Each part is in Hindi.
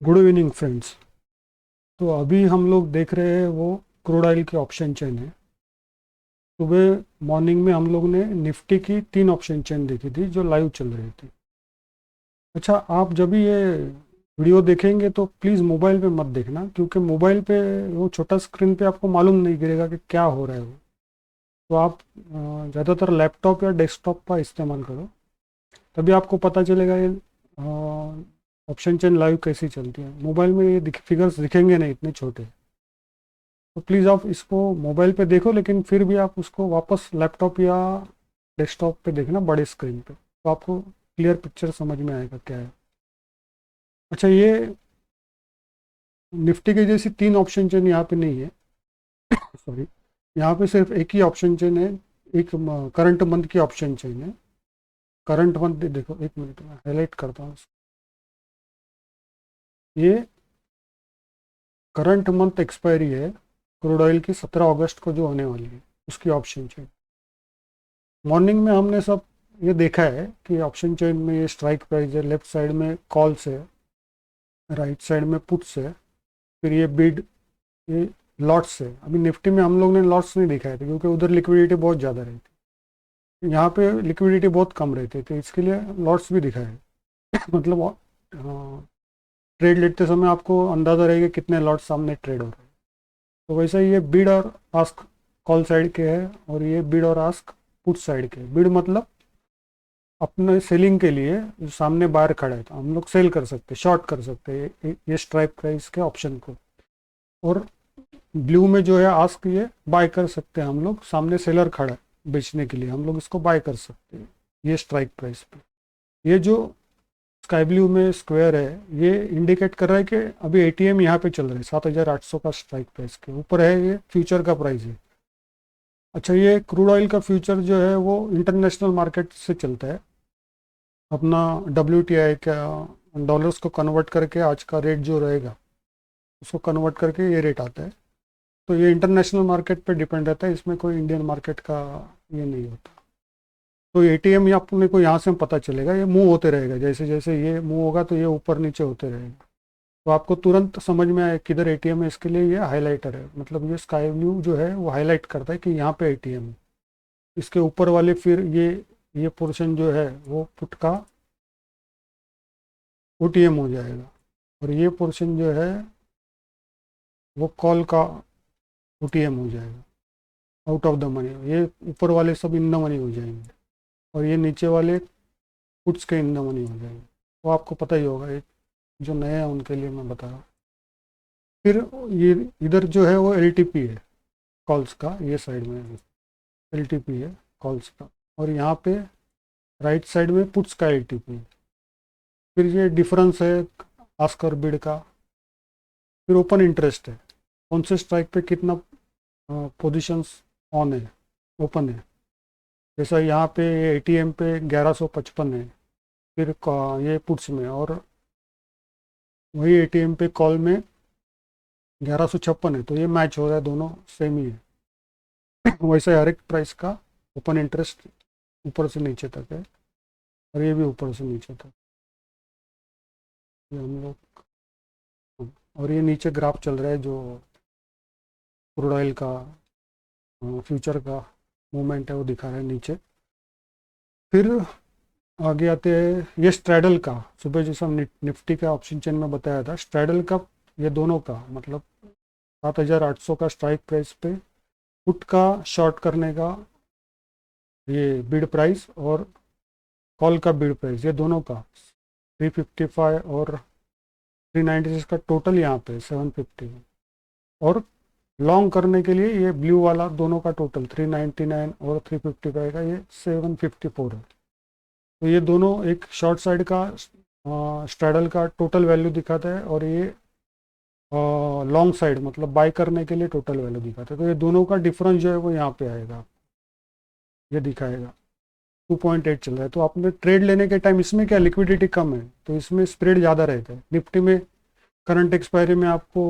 Good evening friends. तो अभी हम लोग देख रहे हैं वो क्रूड ऑयल की ऑप्शन चेन है। सुबह मॉर्निंग में हम लोग ने निफ्टी की 3 ऑप्शन चेन देखी थी जो लाइव चल रही थी। अच्छा, आप जब भी ये वीडियो देखेंगे तो प्लीज़ मोबाइल पे मत देखना, क्योंकि मोबाइल पे वो छोटा स्क्रीन पे आपको मालूम नहीं गिरेगा कि क्या हो रहा है वो। तो आप ज़्यादातर लैपटॉप या डेस्कटॉप का इस्तेमाल करो, तभी आपको पता चलेगा ये ऑप्शन चेन लाइव कैसी चलती है। मोबाइल में ये फिगर्स दिखेंगे नहीं इतने छोटे। तो प्लीज़ आप इसको मोबाइल पे देखो, लेकिन फिर भी आप उसको वापस लैपटॉप या डेस्कटॉप पे देखना, बड़े स्क्रीन पे, तो आपको क्लियर पिक्चर समझ में आएगा क्या है। अच्छा, ये निफ्टी की जैसी 3 ऑप्शन चेन यहाँ पे नहीं है। सॉरी, यहाँ पे सिर्फ एक ही ऑप्शन चेन है। एक करंट मंथ की ऑप्शन चेन है। करंट मंथ देखो, एक मिनट में हाईलाइट करता हूँ इसको। ये करंट मंथ एक्सपायरी है क्रूड ऑयल की 17 अगस्त को जो होने वाली है, उसकी ऑप्शन चेन। मॉर्निंग में हमने सब ये देखा है कि ऑप्शन चेन में ये स्ट्राइक प्राइस है, लेफ्ट साइड में कॉल्स है, राइट साइड में पुट्स है, फिर ये बिड, ये लॉट्स है। अभी निफ्टी में हम लोग ने लॉट्स नहीं दिखाए थे क्योंकि उधर लिक्विडिटी बहुत ज़्यादा रहती, यहाँ पे लिक्विडिटी बहुत कम रहती, तो इसके लिए लॉट्स भी दिखाए। मतलब ट्रेड लेते समय आपको अंदाज़ा रहेगा कितने लॉट्स सामने ट्रेड हो रहे हैं। तो वैसे ही ये बिड और आस्क कॉल साइड के है, और ये बिड और आस्क पुट साइड के। बिड मतलब अपने सेलिंग के लिए जो सामने बायर खड़ा है, तो हम लोग सेल कर सकते हैं, शॉर्ट कर सकते हैं ये स्ट्राइक प्राइस के ऑप्शन को। और ब्लू में जो है आस्क, ये बाय कर सकते हैं हम लोग, सामने सेलर खड़ा है बेचने के लिए, हम लोग इसको बाय कर सकते हैं ये स्ट्राइक प्राइस पे। ये जो स्काई ब्लू में स्क्वायर है, ये इंडिकेट कर रहा है कि अभी एटीएम यहाँ पे चल रहा है 7,800 का स्ट्राइक प्राइस के ऊपर है, ये फ्यूचर का प्राइस है। अच्छा, ये क्रूड ऑयल का फ्यूचर जो है वो इंटरनेशनल मार्केट से चलता है। अपना WTI का डॉलर्स को कन्वर्ट करके आज का रेट जो रहेगा उसको कन्वर्ट करके ये रेट आता है। तो ये इंटरनेशनल मार्केट पे डिपेंड रहता है, इसमें कोई इंडियन मार्केट का ये नहीं होता। तो एटीएम या अपने को यहाँ से पता चलेगा, ये मूव होते रहेगा, जैसे जैसे ये मूव होगा तो ये ऊपर नीचे होते रहेगा। तो आपको तुरंत समझ में आए किधर एटीएम है, इसके लिए ये हाईलाइटर है। मतलब ये स्काई ब्लू जो है वो हाईलाइट करता है कि यहाँ पे एटीएम है। इसके ऊपर वाले फिर ये पोर्शन जो है वो पुट का ओटीएम हो जाएगा, और ये पोर्शन जो है वो कॉल का ओटीएम हो जाएगा, आउट ऑफ द मनी। ये ऊपर वाले सब इन द मनी हो जाएंगे, और ये नीचे वाले पुट्स के इन द मनी हो जाएंगे। वो आपको पता ही होगा, ये जो नए हैं उनके लिए मैं बता रहा हूँ। फिर ये इधर जो है वो एलटीपी है कॉल्स का, ये साइड में एलटीपी है कॉल्स का, और यहाँ पे राइट साइड में पुट्स का एलटीपी है। फिर ये डिफरेंस है आस्क और बिड का। फिर ओपन इंटरेस्ट है, कौन से स्ट्राइक पे कितना पोजीशंस ऑन है, ओपन है। जैसा यहाँ पे एटीएम पे 1155 है, फिर ये पुट्स में, और वही एटीएम पे कॉल में 1156 है, तो ये मैच हो रहा है, दोनों सेम ही है। वैसे हर एक प्राइस का ओपन इंटरेस्ट ऊपर से नीचे तक है, और ये भी ऊपर से नीचे तक। ये हम लोग, और ये नीचे ग्राफ चल रहा है जो क्रूड ऑयल का फ्यूचर का मूवमेंट है वो दिखा रहा है नीचे। फिर आगे आते हैं ये स्ट्रैडल का। सुबह जैसा निफ्टी का ऑप्शन चेन में बताया था, स्ट्रैडल का ये दोनों का मतलब 7,800 का स्ट्राइक प्राइस पे पुट का शॉर्ट करने का ये बिड प्राइस, और कॉल का बिड प्राइस, ये दोनों का 355 और 396 का टोटल यहाँ पे 750। और लॉन्ग करने के लिए ये ब्लू वाला दोनों का टोटल 399 और 355 का ये 754 है। तो ये दोनों एक शॉर्ट साइड का स्ट्रैडल का टोटल वैल्यू दिखाता है, और ये लॉन्ग साइड मतलब बाय करने के लिए टोटल वैल्यू दिखाता है। तो ये दोनों का डिफरेंस जो है वो यहाँ पे आएगा, ये दिखाएगा 2.8 चल रहा है। तो आपने ट्रेड लेने के टाइम इसमें क्या लिक्विडिटी कम है, तो इसमें स्प्रेड ज़्यादा रहता है। निफ्टी में करंट एक्सपायरी में आपको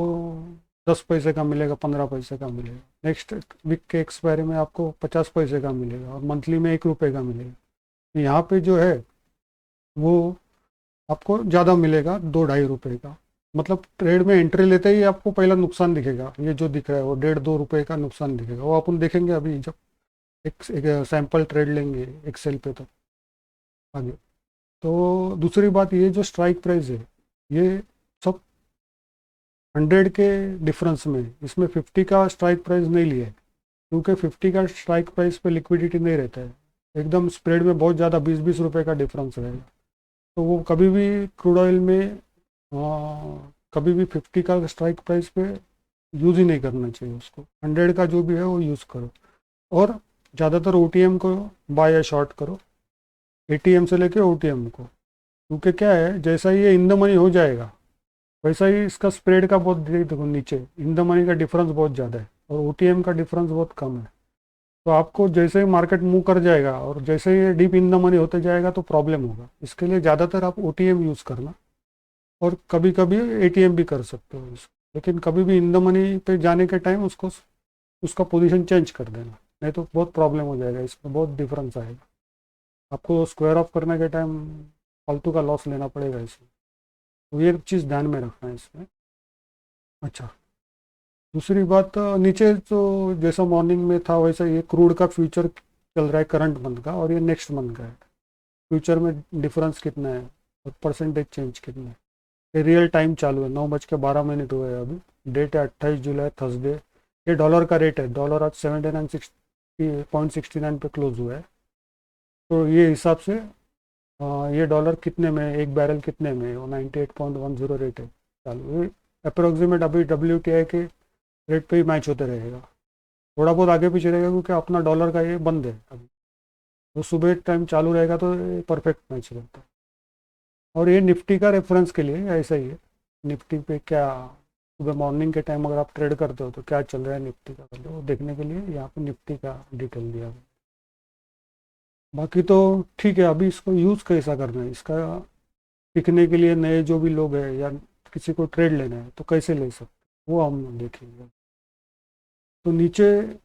10 पैसे का मिलेगा, 15 पैसे का मिलेगा। नेक्स्ट वीक के एक्सपायरी में आपको 50 पैसे का मिलेगा, और मंथली में 1 रुपये का मिलेगा। तो यहाँ पे जो है वो आपको ज़्यादा मिलेगा, 2-2.5 रुपये का। मतलब ट्रेड में एंट्री लेते ही आपको पहला नुकसान दिखेगा, ये जो दिख रहा है वो 1.5-2 रुपये का नुकसान दिखेगा, वो अपन देखेंगे अभी जब एक सैंपल ट्रेड लेंगे एक्सेल पे तो आगे। तो दूसरी बात, ये जो स्ट्राइक प्राइस है ये सब 100 के डिफरेंस में, इसमें 50 का स्ट्राइक प्राइस नहीं लिया है, क्योंकि 50 का स्ट्राइक प्राइस पे लिक्विडिटी नहीं रहता है, एकदम स्प्रेड में बहुत ज़्यादा 20-20 रुपये का डिफरेंस रहेगा। तो वो कभी भी क्रूड ऑयल में कभी भी 50 का स्ट्राइक प्राइस पे यूज़ ही नहीं करना चाहिए उसको, 100 का जो भी है वो यूज़ करो। और ज़्यादातर ओटीएम को बाय या शॉर्ट करो, एटीएम से लेके ओटीएम को, क्योंकि क्या है जैसा ही ये इन द मनी हो जाएगा वैसा ही इसका स्प्रेड का बहुत देखो नीचे इन द मनी का डिफरेंस बहुत ज़्यादा है और ओटीएम का डिफरेंस बहुत कम है। तो आपको जैसे ही मार्केट मूव कर जाएगा और जैसे ही डीप इन द मनी होते जाएगा तो प्रॉब्लम होगा, इसके लिए ज़्यादातर आप ओटीएम यूज़ करना, और कभी कभी एटीएम भी कर सकते हो इसको, लेकिन कभी भी इन द मनी पे जाने के टाइम उसको उसका पोजीशन चेंज कर देना, नहीं तो बहुत प्रॉब्लम हो जाएगा, इसमें बहुत डिफरेंस आएगा, आपको स्क्वायर ऑफ करने के टाइम फालतू का लॉस लेना पड़ेगा इसमें। तो ये चीज़ ध्यान में रखना है इसमें। अच्छा, दूसरी बात, नीचे तो जैसा मॉर्निंग में था वैसा ये क्रूड का फ्यूचर चल रहा है करंट मंथ का, और ये नेक्स्ट मंथ का है। फ्यूचर में डिफरेंस कितना है और परसेंटेज चेंज कितना है, ये रियल टाइम चालू है, 9:12 हुए हैं अभी, डेट है 28 जुलाई, थर्सडे। ये डॉलर का रेट है, डॉलर आज 79.69 पे क्लोज हुआ है। तो ये हिसाब से ये डॉलर कितने में है, एक बैरल कितने में है, वो 98.10 रेट है चालू, ये अप्रोक्सीमेट अभी WTI के रेट पे ही मैच होते रहेगा, थोड़ा बहुत आगे पीछे रहेगा क्योंकि अपना डॉलर का ये बंद है अभी, तो सुबह टाइम चालू रहेगा तो ये परफेक्ट मैच रहता है। और ये निफ्टी का रेफरेंस के लिए ऐसा ही है, निफ्टी पे क्या सुबह मॉर्निंग के टाइम अगर आप ट्रेड करते हो तो क्या चल रहा है निफ्टी का पहले वो देखने के लिए यहाँ पे निफ्टी का डिटेल दिया गया। बाकी तो ठीक है, अभी इसको यूज़ कैसा करना है, इसका सीखने के लिए नए जो भी लोग हैं या किसी को ट्रेड लेना है तो कैसे ले सकते वो हम देखेंगे। तो नीचे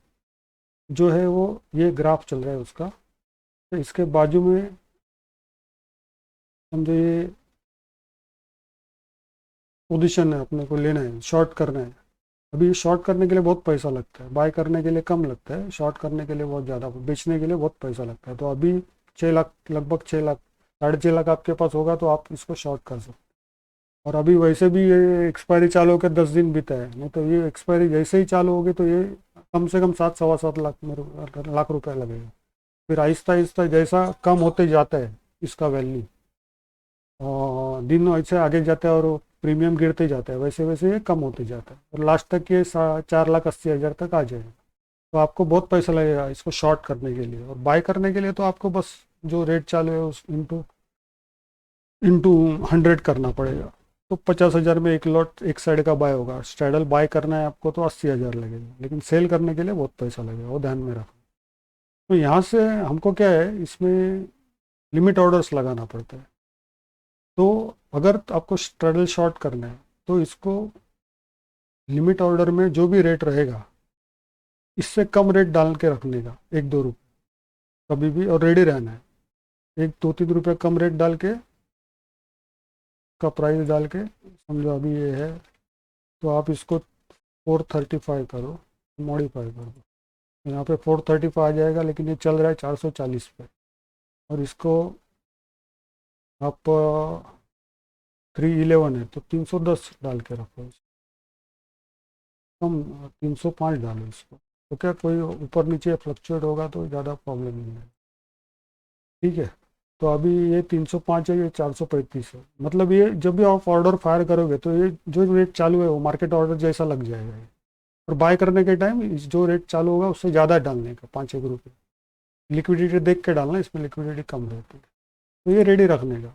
जो है वो ये ग्राफ चल रहा है उसका, तो इसके बाजू में समझो ये पोजीशन है, अपने को लेना है, शॉर्ट करना है। अभी शॉर्ट करने के लिए बहुत पैसा लगता है, बाय करने के लिए कम लगता है, शॉर्ट करने के लिए बहुत ज़्यादा, बेचने के लिए बहुत पैसा लगता है। तो अभी 6 लाख, लगभग 6 लाख, 6.5 लाख आपके पास होगा तो आप इसको शॉर्ट कर सकते हैं। और अभी वैसे भी ये एक्सपायरी चालू होकर 10 दिन बीता है, नहीं तो ये एक्सपायरी जैसे ही चालू होगी तो ये कम से कम 7-7.25 लाख लाख रुपया लगेगा। फिर आहिस्ता आहिस्ता जैसा कम होते जाता है इसका वैल्यू, और दिन वैसे आगे जाता है और प्रीमियम गिरते जाता है, वैसे वैसे ये कम होते जाता है और लास्ट तक ये 4,80,000 तक आ जाएगा। तो आपको बहुत पैसा लगेगा इसको शॉर्ट करने के लिए, और बाय करने के लिए तो आपको बस जो रेट चालू है उस इंटू इंटू 100 करना पड़ेगा। तो 50,000 में एक लॉट एक साइड का बाय होगा, स्ट्रैडल बाय करना है आपको तो 80,000 लगेगा, लेकिन सेल करने के लिए बहुत पैसा लगेगा, वो ध्यान में रखना। तो यहाँ से हमको क्या है, इसमें लिमिट ऑर्डर्स लगाना पड़ता है। तो अगर आपको स्ट्रैडल शॉर्ट करना है तो इसको लिमिट ऑर्डर में जो भी रेट रहेगा इससे कम रेट डाल के रखने का, 1-2 रुपये कभी भी, और रेडी रहना है, 1-2-3 रुपये कम रेट डाल के का प्राइस डाल के, समझो अभी ये है तो आप इसको 435 करो, मॉडिफाई कर दो, यहाँ पे 435 आ जाएगा, लेकिन ये चल रहा है 440 पे, और इसको आप 311 है तो 310 डाल के रखो, कम 305 डालो इसको, तो क्या कोई ऊपर नीचे फ्लक्चुएट होगा तो ज़्यादा प्रॉब्लम नहीं है। ठीक है, तो अभी ये 305 है, ये 435 है, मतलब ये जब भी आप ऑर्डर फायर करोगे तो ये जो रेट चालू है वो मार्केट ऑर्डर जैसा लग जाएगा ये। और बाय करने के टाइम जो रेट चालू होगा उससे ज़्यादा डालने का, 5-1 रुपये लिक्विडिटी देख के डालना, इसमें लिक्विडिटी कम रहती है, तो ये रेडी रखने का।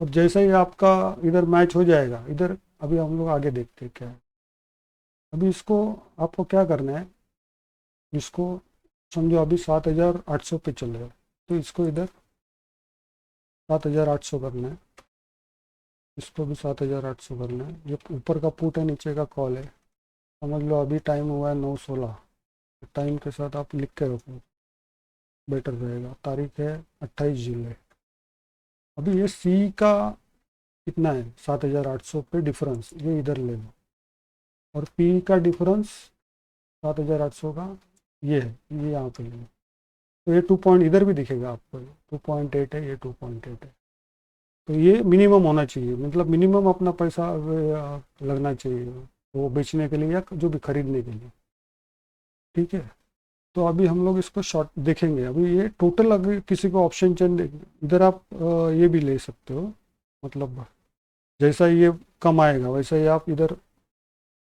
और जैसे ही आपका इधर मैच हो जाएगा, इधर अभी हम लोग आगे देखते हैं क्या है। अभी इसको आपको क्या करना है, इसको समझो अभी 7,800 पे चल रहा है, तो इसको इधर 7,800 करना है, इसको भी 7,800 करना है। ये ऊपर का पुट है, नीचे का कॉल है, समझ लो अभी टाइम हुआ है 9:16, टाइम के साथ आप लिख के रखो, बेटर रहेगा। तारीख है 28 जुलाई। अभी ये सी का कितना है 7,800 पे डिफरेंस, ये इधर ले लो, और पी का डिफरेंस 7,800 का ये है, ये यहाँ पे ले लो। तो ये 2 पॉइंट इधर भी दिखेगा आपको, 2.8 है, ये 2.8 है। तो ये मिनिमम होना चाहिए, मतलब मिनिमम अपना पैसा लगना चाहिए वो बेचने के लिए या जो भी खरीदने के लिए। ठीक है, तो अभी हम लोग इसको शॉर्ट देखेंगे। अभी ये टोटल, अगर किसी को ऑप्शन चेन इधर आप ये भी ले सकते हो, मतलब जैसा ये कम आएगा वैसा ही आप इधर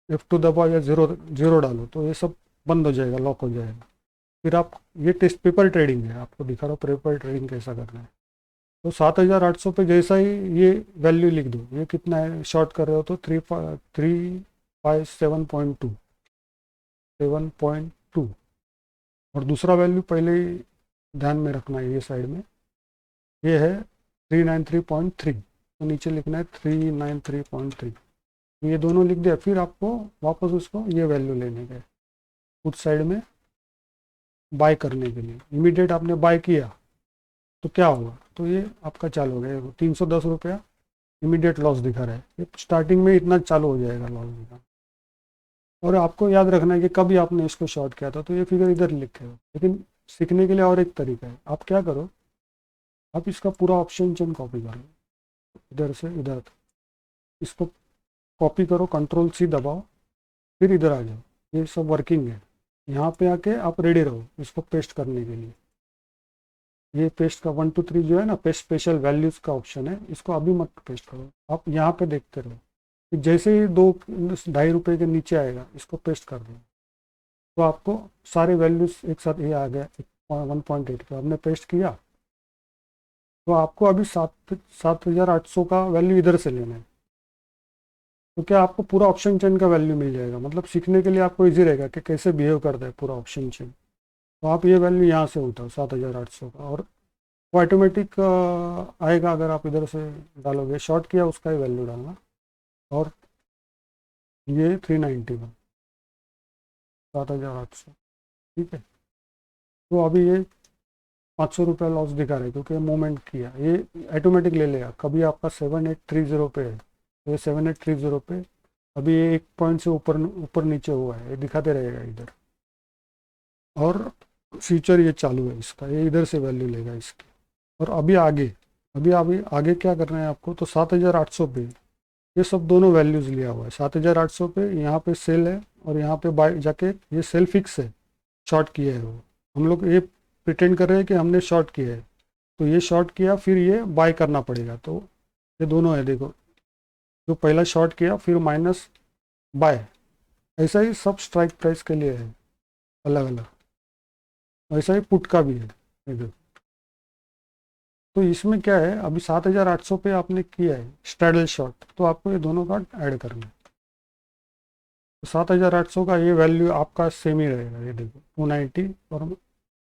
F2 दबाओ या जीरो जीरो डालो तो ये सब बंद हो जाएगा, लॉक हो जाएगा। फिर आप, ये टेस्ट पेपर ट्रेडिंग है, आपको दिखा रहा हूँ पेपर ट्रेडिंग कैसा करना है। तो 7,800 पे जैसा ही ये वैल्यू लिख दो, ये कितना है शॉर्ट कर रहे हो तो 357.2 7.2, और दूसरा वैल्यू पहले ही ध्यान में रखना है, ये साइड में ये है 393.3, तो नीचे लिखना है 393.3। ये दोनों लिख दिया, फिर आपको वापस उसको ये वैल्यू लेने के उस साइड में बाय करने के लिए। इमीडिएट आपने बाय किया तो क्या होगा, तो ये आपका चालू हो गया 310 रुपया इमीडिएट लॉस दिखा रहा है, ये स्टार्टिंग में इतना चालू हो जाएगा लॉस दिखा। और आपको याद रखना है कि कभी आपने इसको शॉर्ट किया था तो ये फिगर इधर लिखे हो। लेकिन सीखने के लिए और एक तरीका है, आप क्या करो, आप इसका पूरा ऑप्शन चेन कॉपी कर लो, इधर से इधर तक इसको कॉपी करो, कंट्रोल सी दबाओ, फिर इधर आ जाओ, ये सब वर्किंग है। यहाँ पे आके आप रेडी रहो इसको पेस्ट करने के लिए। ये पेस्ट का 1 2 3 जो है ना, पेस्ट स्पेशल वैल्यूज़ का ऑप्शन है, इसको अभी मत पेस्ट करो, आप यहाँ पे देखते रहो। जैसे ही 2-2.5 रुपये के नीचे आएगा इसको पेस्ट कर दो, तो आपको सारे वैल्यूज़ एक साथ ये आ गया 1.8 पे आपने पेस्ट किया। तो आपको अभी 7,800 का वैल्यू इधर से लेना है, तो क्या आपको पूरा ऑप्शन चेन का वैल्यू मिल जाएगा। मतलब सीखने के लिए आपको इजी रहेगा कि कैसे बिहेव करता है पूरा ऑप्शन चेन। तो आप ये वैल्यू यहाँ से उठाओ 7,800 का, और वो ऑटोमेटिक आएगा अगर आप इधर से डालोगे। शॉर्ट किया उसका ही वैल्यू डालना, और ये 391 7,800, ठीक है। तो अभी ये 500 रुपये लॉस दिखा रहा है क्योंकि मूवमेंट किया, ये ऑटोमेटिक ले लेगा। कभी आपका 7,830 पे है तो ये 7,830 पे अभी ये एक पॉइंट से ऊपर ऊपर नीचे हुआ है, ये दिखाते रहेगा इधर। और फ्यूचर ये चालू है इसका, ये इधर से वैल्यू लेगा इसकी। और अभी आगे, अभी आगे क्या करना है आपको, तो 7,800 पे ये सब दोनों वैल्यूज़ लिया हुआ है। 7,800 पे यहाँ पे सेल है, और यहाँ पे बाय जाके ये सेल फिक्स है, शॉर्ट किया है वो। हम लोग ये प्रिटेंड कर रहे हैं कि हमने शॉर्ट किया है, तो ये शॉर्ट किया फिर ये बाय करना पड़ेगा। तो ये दोनों है, देखो, जो पहला शॉर्ट किया फिर माइनस बाय, ऐसा ही सब स्ट्राइक प्राइस के लिए है अलग अलग, वैसा ही पुट का भी है ये देखो। तो इसमें क्या है, अभी 7,800 पे आपने किया है स्ट्रैडल शॉर्ट, तो आपको ये दोनों का ऐड करना है। तो 7,800 का ये वैल्यू आपका सेम ही रहेगा, ये देखो 290 और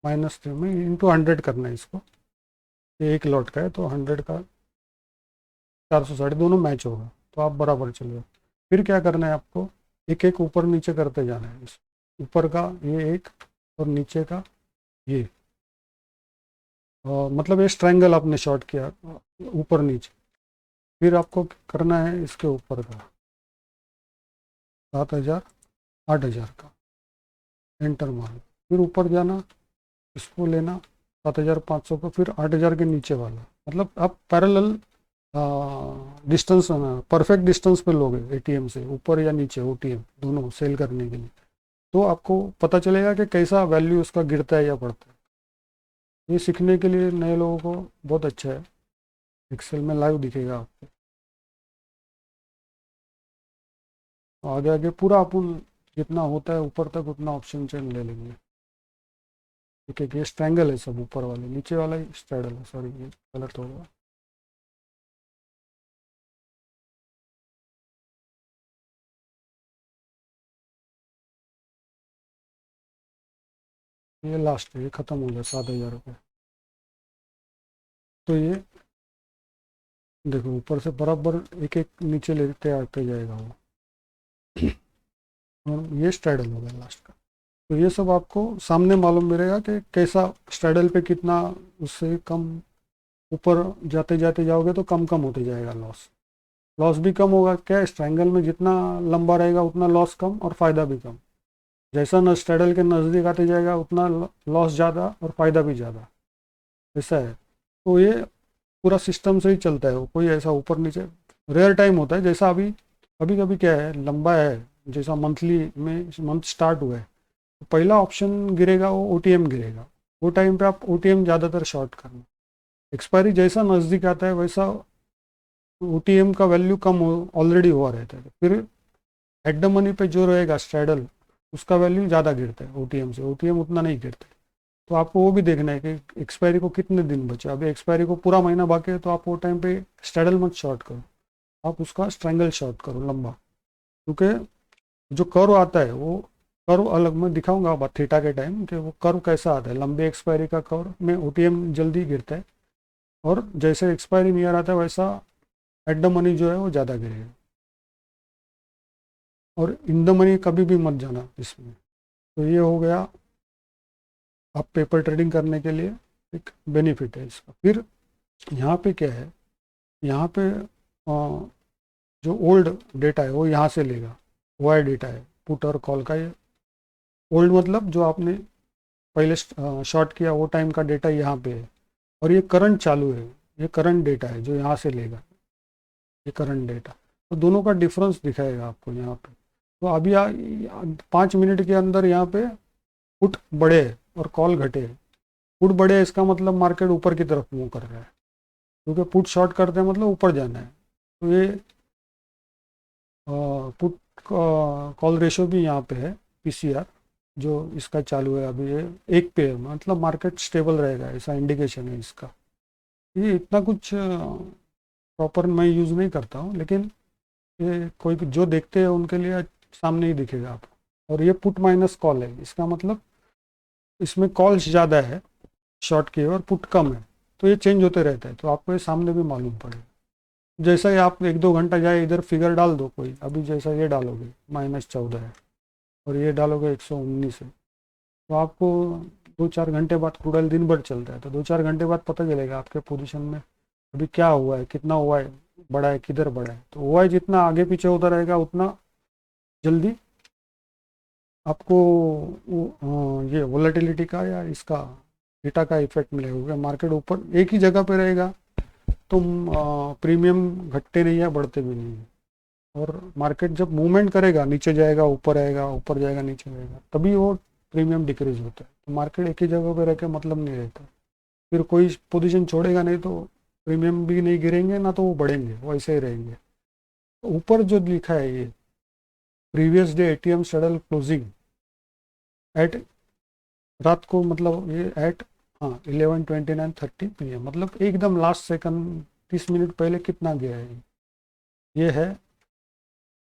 -3 में इंटू 100 करना है इसको। ये एक लॉट का है तो 100 का 460 दोनों मैच होगा, तो आप बराबर चलेगा। फिर क्या करना है आपको, एक एक ऊपर नीचे करते जाना है। ऊपर का ये एक और नीचे का ये, मतलब ये स्ट्रैंगल आपने शॉर्ट किया ऊपर नीचे। फिर आपको करना है इसके ऊपर का 7,000 8,000 का, एंटर मारो, फिर ऊपर जाना, इसको लेना 7,500 को, फिर 8,000 के नीचे वाला। मतलब आप पैरेलल डिस्टेंस परफेक्ट डिस्टेंस पे लोगे एटीएम से, ऊपर या नीचे ओटीएम दोनों सेल करने के लिए। तो आपको पता चलेगा कि कैसा वैल्यू उसका गिरता है या बढ़ता है। ये सीखने के लिए नए लोगों को बहुत अच्छा है, एक्सेल में लाइव दिखेगा आपको। आगे आगे पूरा अपन जितना होता है ऊपर तक उतना ऑप्शन चेन ले लेंगे। ठीक है, ये स्ट्रैंगल है सब, ऊपर वाले, नीचे वाला ही स्ट्रैडल है, सॉरी ये गलत होगा। ये लास्ट है, ये खत्म हो गया 7,000 रुपये। तो ये देखो ऊपर से बराबर एक एक नीचे लेते आते जाएगा वो, और ये स्ट्रैडल हो गया लास्ट का। तो ये सब आपको सामने मालूम रहेगा कि कैसा स्ट्रैडल पे कितना, उससे कम ऊपर जाते जाते जाओगे तो कम कम होते जाएगा लॉस। लॉस भी कम होगा, क्या स्ट्रैंगल में जितना लंबा रहेगा उतना लॉस कम और फ़ायदा भी कम। जैसा न स्ट्रैडल के नज़दीक आते जाएगा उतना लॉस ज़्यादा और फ़ायदा भी ज़्यादा, ऐसा है। तो ये पूरा सिस्टम से ही चलता है, वो कोई ऐसा ऊपर नीचे रेयर टाइम होता है। जैसा अभी अभी कभी क्या है, लंबा है, जैसा मंथली में मंथ स्टार्ट हुआ है तो पहला ऑप्शन गिरेगा वो ओटीएम गिरेगा, वो टाइम पे आप ओटीएम ज़्यादातर शॉर्ट करना। एक्सपायरी जैसा नज़दीक आता है वैसा ओटीएम का वैल्यू कम ऑलरेडी हुआ रहता है, फिर एट द मनी पे जो रहेगा स्ट्रैडल उसका वैल्यू ज़्यादा गिरता है ओटीएम से, ओटीएम उतना नहीं गिरता है। तो आपको वो भी देखना है कि एक्सपायरी को कितने दिन बचे। अभी एक्सपायरी को पूरा महीना बाकी है तो आप वो टाइम पे स्ट्रैडल मत शॉर्ट करो, आप उसका स्ट्रैंगल शॉर्ट करो लंबा। क्योंकि जो कर्व आता है वो कर्व अलग मैं दिखाऊंगा अब थीटा के टाइम कि वो कर्व कैसा आता है। लंबे एक्सपायरी का कर्व में ओटीएम जल्दी गिरता है और जैसे एक्सपायरी नियर आता है वैसा एट द मनी जो है वो ज़्यादा गिरेगा। और इन द मनी कभी भी मत जाना इसमें। तो ये हो गया आप पेपर ट्रेडिंग करने के लिए एक बेनिफिट है इसका। फिर यहाँ पे क्या है, यहाँ पे जो ओल्ड डेटा है वो यहाँ से लेगा, वाई डेटा है पुट और कॉल का। ये ओल्ड मतलब जो आपने पहले शॉर्ट किया वो टाइम का डेटा यहाँ पे है, और ये करंट चालू है, ये करंट डेटा है जो यहाँ से लेगा, ये करंट डेटा। तो दोनों का डिफरेंस दिखाएगा आपको यहाँ पे। तो अभी 5 मिनट के अंदर यहाँ पे पुट बढ़े और कॉल घटे। पुट बढ़े इसका मतलब मार्केट ऊपर की तरफ मूव कर रहा है, क्योंकि पुट शॉर्ट करते हैं मतलब ऊपर जाना है। तो ये पुट कॉल रेशो भी यहाँ पे है, पीसीआर जो इसका चालू है अभी, ये 1 पे है, मतलब मार्केट स्टेबल रहेगा ऐसा इंडिकेशन है इसका। ये इतना कुछ प्रॉपर मैं यूज़ नहीं करता हूँ, लेकिन ये कोई जो देखते हैं उनके लिए सामने ही दिखेगा आपको। और ये पुट माइनस कॉल है, इसका मतलब इसमें कॉल्स ज़्यादा है शॉर्ट की और पुट कम है, तो ये चेंज होते रहता है, तो आपको ये सामने भी मालूम पड़ेगा। जैसा ही आप 1-2 घंटा जाए इधर फिगर डाल दो कोई, अभी जैसा ये डालोगे -14 है और ये डालोगे 119 है, तो आपको 2-4 घंटे बाद क्रूड ऑयल दिन भर चलता है तो 2-4 घंटे बाद पता चलेगा आपके पोजीशन में अभी क्या हुआ है, कितना हुआ है, बढ़ा है, किधर बढ़ा है। तो हुआ है जितना आगे पीछे होता रहेगा उतना जल्दी आपको ये वोलेटिलिटी का या इसका डेटा का इफेक्ट मिलेगा। मार्केट ऊपर एक ही जगह पे रहेगा तो प्रीमियम घटते नहीं है, बढ़ते भी नहीं है। और मार्केट जब मूवमेंट करेगा, नीचे जाएगा, ऊपर आएगा, ऊपर जाएगा, नीचे जाएगा, तभी वो प्रीमियम डिक्रीज होता है। तो मार्केट एक ही जगह पे रह के मतलब नहीं रहता, फिर कोई पोजीशन छोड़ेगा नहीं तो प्रीमियम भी नहीं गिरेंगे ना तो वो बढ़ेंगे, वो ऐसे ही रहेंगे। तो ऊपर जो लिखा है ये previous day ATM straddle closing at, रात को मतलब ये एट 11:29:30 PM, मतलब एकदम लास्ट सेकंड 30 मिनट पहले कितना गया है। ये है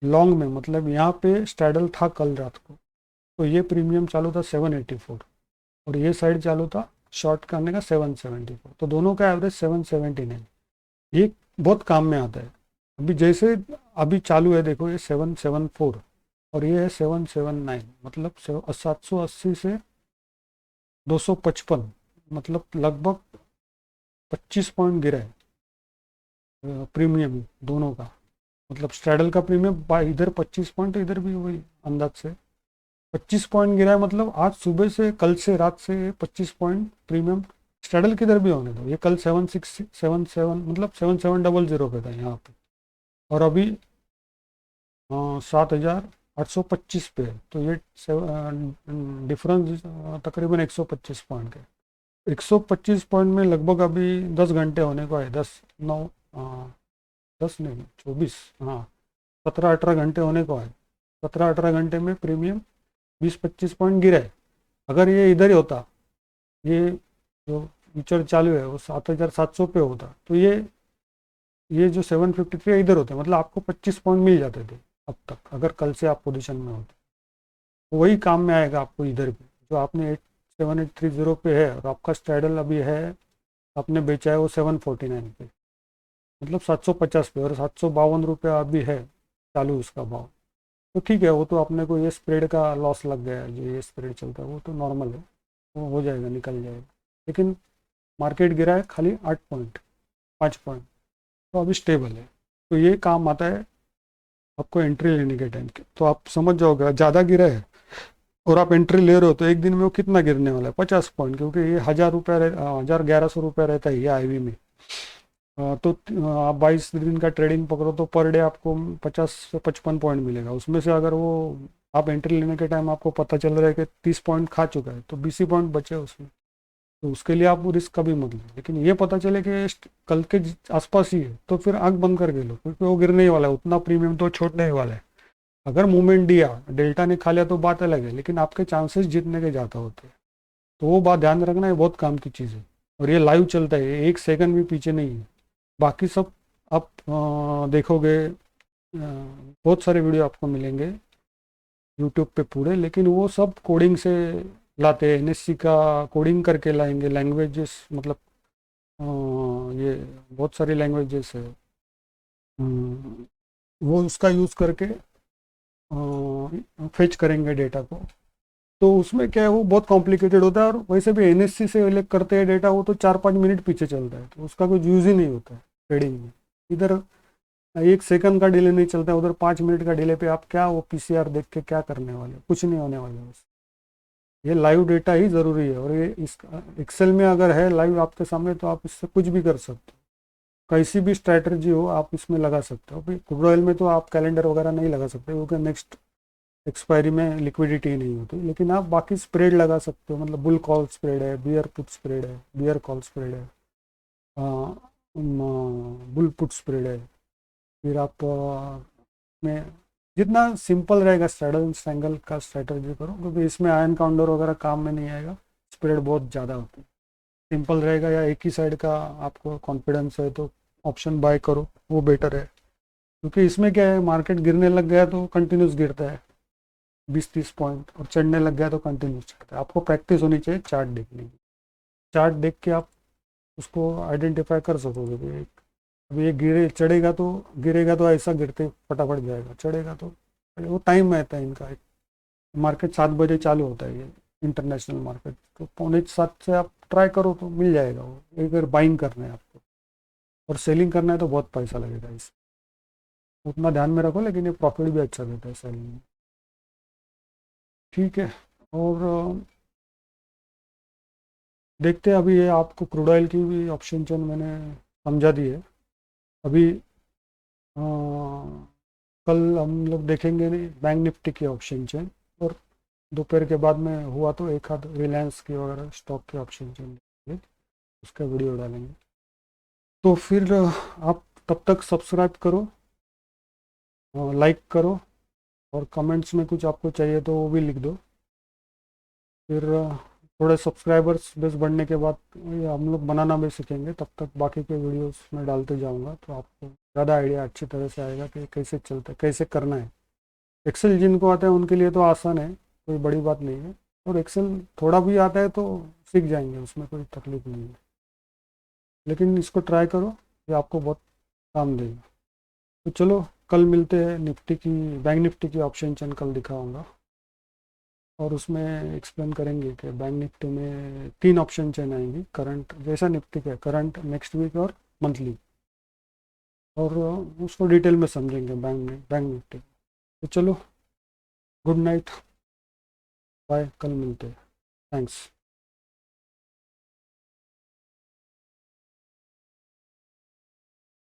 लॉन्ग में, मतलब यहाँ पे स्ट्रैडल था कल रात को तो ये प्रीमियम चालू था 784 और ये साइड चालू था शॉर्ट करने का 774, तो दोनों का एवरेज 779। ये बहुत काम में आता है। अभी जैसे अभी चालू है देखो ये 774 और ये है 779, मतलब 780 से 255, मतलब लगभग 25 पॉइंट गिरा है प्रीमियम दोनों का। मतलब स्ट्रैडल का प्रीमियम इधर 25 पॉइंट, इधर भी वही अंदाज से 25 पॉइंट गिरा है। मतलब आज सुबह से कल से रात से 25 पॉइंट प्रीमियम स्ट्रैडल किधर भी होने दो। ये कल 7677 मतलब 7700 पे था यहाँ पे, और अभी 7825 पे है। तो ये डिफरेंस तकरीबन 125 पॉइंट का। 125 पॉइंट में लगभग अभी 10 घंटे होने को है, 10 नहीं 24, हाँ 17-18 घंटे होने को है। 17-18 घंटे में प्रीमियम 20-25 पॉइंट गिरा है। अगर ये इधर ही होता, ये जो फ्यूचर चालू है वो 7700 पे होता, तो ये जो 753 है इधर होते, मतलब आपको 25 पॉइंट मिल जाते थे अब तक, अगर कल से आप पोजीशन में होते। तो वही काम में आएगा आपको इधर भी, जो आपने 7830 पे है और आपका स्ट्रैडल अभी है, आपने बेचा है वो 749 पे, मतलब 750 पे, और 752 रुपया अभी है चालू उसका भाव। तो ठीक है, वो तो अपने को ये स्प्रेड का लॉस लग गया है, जो ये स्प्रेड चलता है वो तो नॉर्मल है, वो हो जाएगा, निकल जाएगा। लेकिन मार्केट गिरा है खाली 8 पॉइंट, 5 पॉइंट, तो अभी स्टेबल है। तो ये काम आता है आपको एंट्री लेने के टाइम के। तो आप समझ जाओगे ज़्यादा गिरा है और आप एंट्री ले रहे हो तो एक दिन में वो कितना गिरने वाला है, 50 पॉइंट, क्योंकि ये 1000 रुपया 1100 रुपया रहता है ये आईवी में। तो आप 22 दिन का ट्रेडिंग पकड़ो तो पर डे आपको 50 से 55 पॉइंट मिलेगा। उसमें से अगर वो आप एंट्री लेने के टाइम आपको पता चल रहा है कि 30 पॉइंट खा चुका है तो 20 पॉइंट बचे उसमें, तो उसके लिए आप वो रिस्क कभी मत लो। लेकिन ये पता चले कि कल के आसपास ही है तो फिर आंख बंद करके लो, क्योंकि वो गिरने ही वाला है, उतना प्रीमियम तो छोड़ने ही वाला है। अगर मूवमेंट दिया, डेल्टा ने खा लिया तो बात अलग है, लेकिन आपके चांसेस जीतने के ज़्यादा होते हैं। तो वो बात ध्यान रखना, है बहुत काम की चीज़ है। और ये लाइव चलता है, एक सेकंड भी पीछे नहीं है। बाकी सब आप देखोगे, बहुत सारे वीडियो आपको मिलेंगे यूट्यूब पे पूरे, लेकिन वो सब कोडिंग से लाते हैं, एनएससी का कोडिंग करके लाएंगे, लैंग्वेजेस मतलब ये बहुत सारी लैंग्वेजेस है, वो उसका यूज़ करके फेच करेंगे डेटा को। तो उसमें क्या है, वो बहुत कॉम्प्लिकेटेड होता है, और वैसे भी एनएससी से इलेक्ट करते हैं डेटा, वो तो 4-5 मिनट पीछे चलता है, तो उसका कोई यूज़ ही नहीं होता है ट्रेडिंग में। इधर एक सेकंड का डिले नहीं चलता है, उधर 5 मिनट का डिले पे आप क्या वो पीसीआर देख के क्या करने वाले हो, कुछ नहीं होने वाले बस। ये लाइव डेटा ही ज़रूरी है, और ये इस एक्सेल में अगर है लाइव आपके सामने तो आप इससे कुछ भी कर सकते हो, कैसी भी स्ट्रैटेजी हो आप इसमें लगा सकते हो। भाई क्रूड ऑयल में तो आप कैलेंडर वगैरह नहीं लगा सकते क्योंकि नेक्स्ट एक्सपायरी में लिक्विडिटी नहीं होती, लेकिन आप बाकी स्प्रेड लगा सकते हो, मतलब बुल कॉल स्प्रेड है, बियर पुट स्प्रेड है, बियर कॉल स्प्रेड है, बुल पुट स्प्रेड है। फिर आप में जितना सिंपल रहेगा स्ट्रैंगल का स्ट्रैटेजी करो, क्योंकि इसमें आयन काउंटर वगैरह काम में नहीं आएगा, स्प्रेड बहुत ज़्यादा होती है। सिंपल रहेगा, या एक ही साइड का आपको कॉन्फिडेंस है तो ऑप्शन बाय करो, वो बेटर है। क्योंकि इसमें क्या है, मार्केट गिरने लग गया तो कंटिन्यूस गिरता है 20-30 पॉइंट, और चढ़ने लग गया तो कंटिन्यूस चढ़ता है। आपको प्रैक्टिस होनी चाहिए चार्ट देखने की। चार्ट देख के आप उसको आइडेंटिफाई कर सकोगे कि अभी ये गिरेगा तो ऐसा गिरते फटाफट जाएगा, चढ़ेगा तो वो टाइम रहता है इनका। मार्केट 7 बजे चालू होता है ये इंटरनेशनल मार्केट, तो 6:45 से आप ट्राई करो तो मिल जाएगा वो। अगर बाइंग करना है आपको और सेलिंग करना है तो बहुत पैसा लगेगा, इस उतना ध्यान में रखो, लेकिन ये प्रॉफिट भी अच्छा देता है सेलिंग में। ठीक है। और देखते हैं, अभी ये आपको क्रूड ऑयल की भी ऑप्शन चेन मैंने समझा दी है। अभी अ, कल हम लोग देखेंगे नहीं बैंक निफ्टी की ऑप्शन चेन, और दोपहर के बाद में हुआ तो एक आध रिलायंस की वगैरह स्टॉक के ऑप्शन चेन देखेंगे, उसका वीडियो डालेंगे। तो फिर आप तब तक सब्सक्राइब करो, लाइक करो, और कमेंट्स में कुछ आपको चाहिए तो वो भी लिख दो। फिर थोड़े सब्सक्राइबर्स बेस बढ़ने के बाद ये हम लोग बनाना भी सीखेंगे, तब तक बाकी के वीडियोस में डालते जाऊंगा, तो आपको ज़्यादा आइडिया अच्छी तरह से आएगा कि कैसे चलता है, कैसे करना है। एक्सेल जिनको आता है उनके लिए तो आसान है, कोई बड़ी बात नहीं है, और एक्सेल थोड़ा भी आता है तो सीख जाएंगे, उसमें कोई तकलीफ नहीं है। लेकिन इसको ट्राई करो, ये आपको बहुत काम देगा। तो चलो, कल मिलते हैं। निफ्टी की बैंक निफ्टी की ऑप्शन चेन कल दिखाऊंगा, और उसमें एक्सप्लेन करेंगे कि बैंक निफ्टी में 3 ऑप्शन चेन आएंगी, करंट जैसा निफ्टी का करंट, नेक्स्ट वीक और मंथली, और उसको डिटेल में समझेंगे बैंक निफ्टी। तो चलो, गुड नाइट, बाय, कल मिलते हैं। थैंक्स।